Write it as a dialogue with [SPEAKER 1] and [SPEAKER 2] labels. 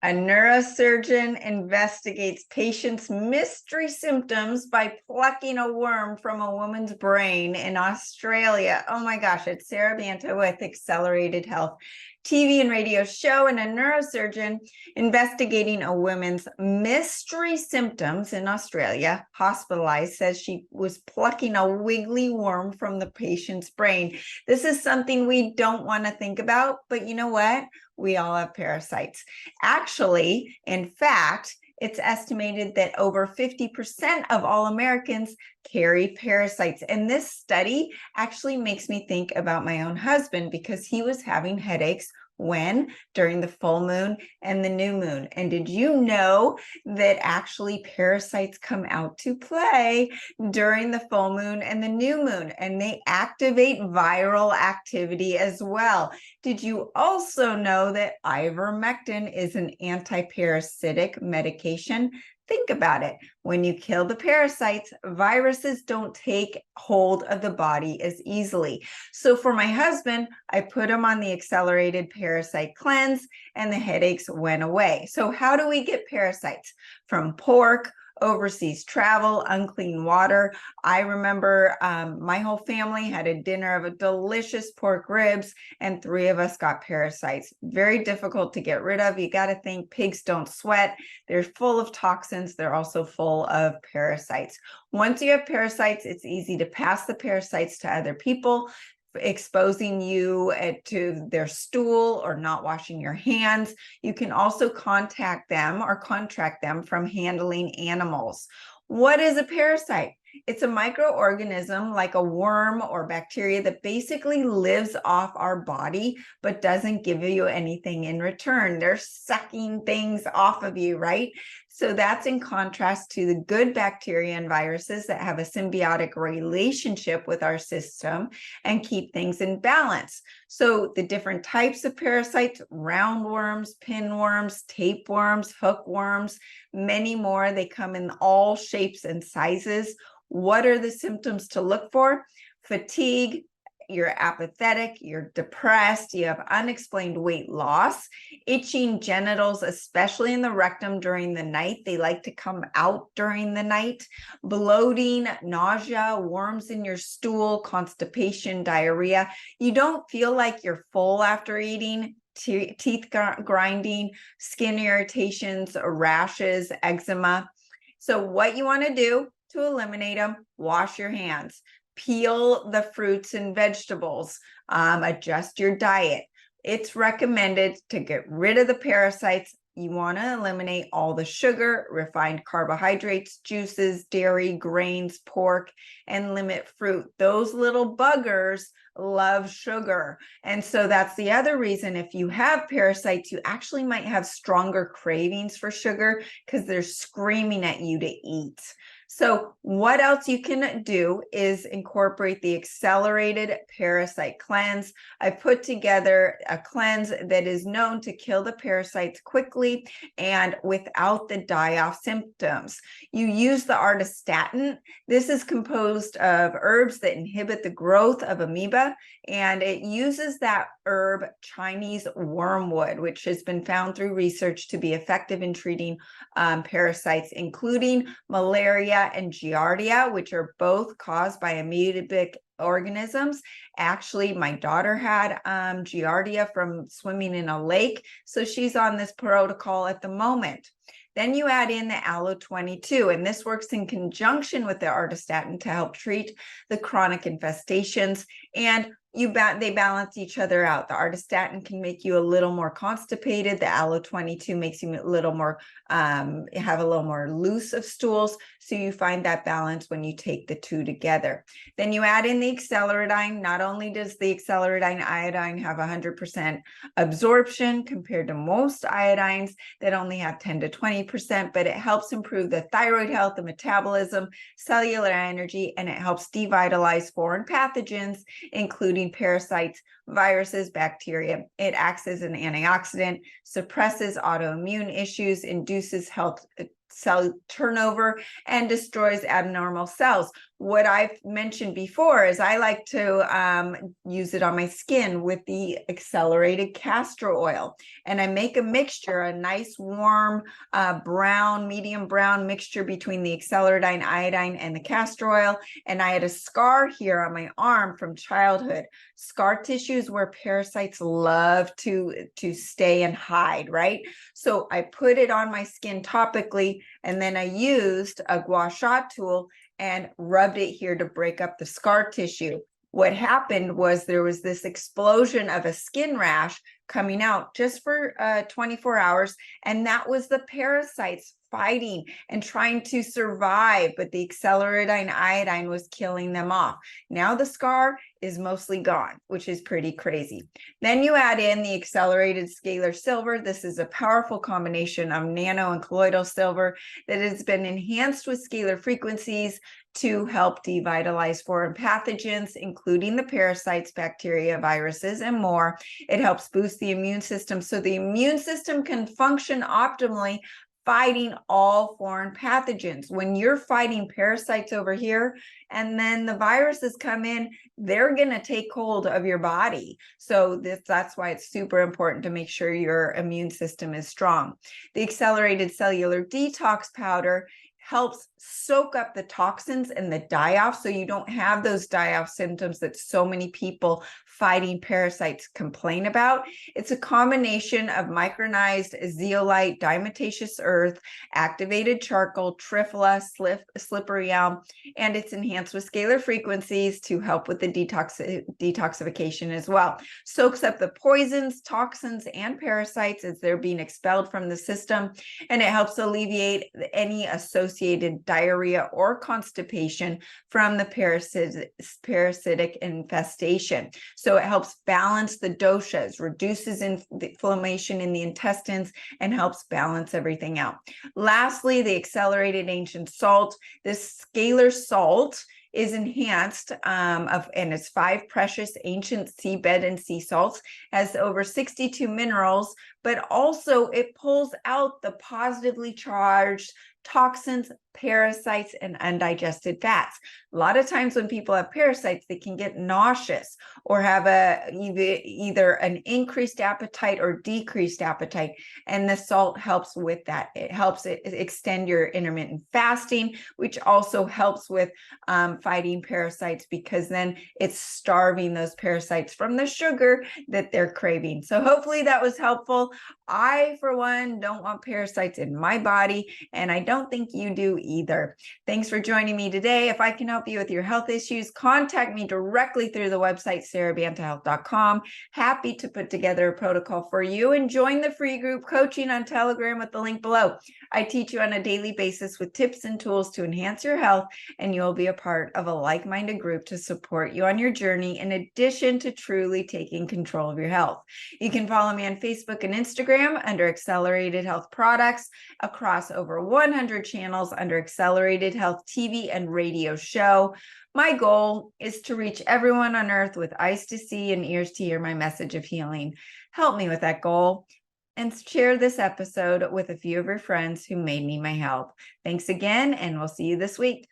[SPEAKER 1] A neurosurgeon investigates patient's mystery symptoms by plucking a worm from a woman's brain in Australia. Oh my gosh, it's SaraBanta with Accelerated Health TV and radio show, and a neurosurgeon investigating a woman's mystery symptoms in Australia, hospitalized, says she was plucking a wiggly worm from the patient's brain. This is something we don't want to think about, but you know what? We all have parasites. Actually, in fact, it's estimated that over 50% of all Americans carry parasites. And this study actually makes me think about my own husband, because he was having headaches during the full moon and the new moon. And did you know that actually parasites come out to play during the full moon and the new moon, and they activate viral activity as well? Did you also know that ivermectin is an antiparasitic medication? Think about it. When you kill the parasites, viruses don't take hold of the body as easily. So for my husband, I put him on the accelerated parasite cleanse, and the headaches went away. So how do we get parasites? From pork, overseas travel, unclean water. I remember my whole family had a dinner of a delicious pork ribs, and 3 of us got parasites. Very difficult to get rid of. You got to think pigs don't sweat. They're full of toxins. They're also full of parasites. Once you have parasites, it's easy to pass the parasites to other people, exposing you to their stool or not washing your hands. You can also contact them or contract them from handling animals. What is a parasite? It's a microorganism like a worm or bacteria that basically lives off our body but doesn't give you anything in return. They're sucking things off of you, right? So that's in contrast to the good bacteria and viruses that have a symbiotic relationship with our system and keep things in balance. So the different types of parasites: roundworms, pinworms, tapeworms, hookworms, many more. They come in all shapes and sizes. What are the symptoms to look for? Fatigue, you're apathetic, you're depressed, you have unexplained weight loss, itching genitals, especially in the rectum during the night. They like to come out during the night. Bloating, nausea, worms in your stool, constipation, diarrhea. You don't feel like you're full after eating. Teeth grinding, skin irritations, rashes, eczema. So what you want to do to eliminate them: wash your hands, peel the fruits and vegetables, adjust your diet. It's recommended to get rid of the parasites. You want to eliminate all the sugar, refined carbohydrates, juices, dairy, grains, pork, and limit fruit. Those little buggers love sugar. And so that's the other reason, if you have parasites, you actually might have stronger cravings for sugar because they're screaming at you to eat. So what else you can do is incorporate the accelerated parasite cleanse. I put together a cleanse that is known to kill the parasites quickly and without the die-off symptoms. You use the artistatin. This is composed of herbs that inhibit the growth of amoeba, and it uses that herb Chinese wormwood, which has been found through research to be effective in treating parasites, including malaria and giardia, which are both caused by amoebic organisms. Actually, my daughter had giardia from swimming in a lake, so she's on this protocol at the moment. Then you add in the aloe 22, and this works in conjunction with the artistatin to help treat the chronic infestations, and they balance each other out. The artistatin can make you a little more constipated. The aloe 22 makes you a little more have a little more loose of stools. So you find that balance when you take the two together. Then you add in the acceleridine. Not only does the acceleridine iodine have 100% absorption compared to most iodines that only have 10 to 20%, but it helps improve the thyroid health, the metabolism, cellular energy, and it helps devitalize foreign pathogens, including parasites, viruses, bacteria. It acts as an antioxidant, suppresses autoimmune issues, induces cell turnover, and destroys abnormal cells. what I've mentioned before is I like to use it on my skin with the accelerated castor oil. And I make a mixture, a nice warm brown, medium brown mixture between the accelerated iodine and the castor oil. And I had a scar here on my arm from childhood. Scar tissues where parasites love to stay and hide, right? So I put it on my skin topically, and then I used a gua sha tool and rubbed it here to break up the scar tissue. What happened was there was this explosion of a skin rash coming out just for 24 hours. And that was the parasites fighting and trying to survive, but the accelerated iodine was killing them off. Now the scar is mostly gone, which is pretty crazy. Then you add in the accelerated scalar silver. This is a powerful combination of nano and colloidal silver that has been enhanced with scalar frequencies to help devitalize foreign pathogens, including the parasites, bacteria, viruses, and more. It helps boost the immune system so the immune system can function optimally, fighting all foreign pathogens. When you're fighting parasites over here, and then the viruses come in, they're going to take hold of your body. So that's why it's super important to make sure your immune system is strong. The accelerated cellular detox powder helps soak up the toxins and the die-off, so you don't have those die-off symptoms that so many people fighting parasites complain about. It's a combination of micronized zeolite, diatomaceous earth, activated charcoal, triphala, slippery elm, and it's enhanced with scalar frequencies to help with the detoxification as well. Soaks up the poisons, toxins, and parasites as they're being expelled from the system, and it helps alleviate any associated diarrhea or constipation from the parasitic infestation. So it helps balance the doshas, reduces inflammation in the intestines, and helps balance everything out. Lastly, the accelerated ancient salt. This scalar salt is enhanced and it's 5 precious ancient seabed and sea salts, has over 62 minerals, but also it pulls out the positively charged toxins, parasites, and undigested fats. A lot of times when people have parasites, they can get nauseous or have either an increased appetite or decreased appetite, and the salt helps with that. It helps extend your intermittent fasting, which also helps with fighting parasites, because then it's starving those parasites from the sugar that they're craving. So hopefully that was helpful. I, for one, don't want parasites in my body, and I don't think you do either. Thanks for joining me today. If I can help you with your health issues, contact me directly through the website, SaraBantaHealth.com. Happy to put together a protocol for you, and join the free group coaching on Telegram with the link below. I teach you on a daily basis with tips and tools to enhance your health, and you'll be a part of a like-minded group to support you on your journey, in addition to truly taking control of your health. You can follow me on Facebook and Instagram under Accelerated Health Products, across over 100 channels under Accelerated Health TV and radio show. My goal is to reach everyone on earth with eyes to see and ears to hear my message of healing. Help me with that goal, and share this episode with a few of your friends who may need my help. Thanks again, and we'll see you this week.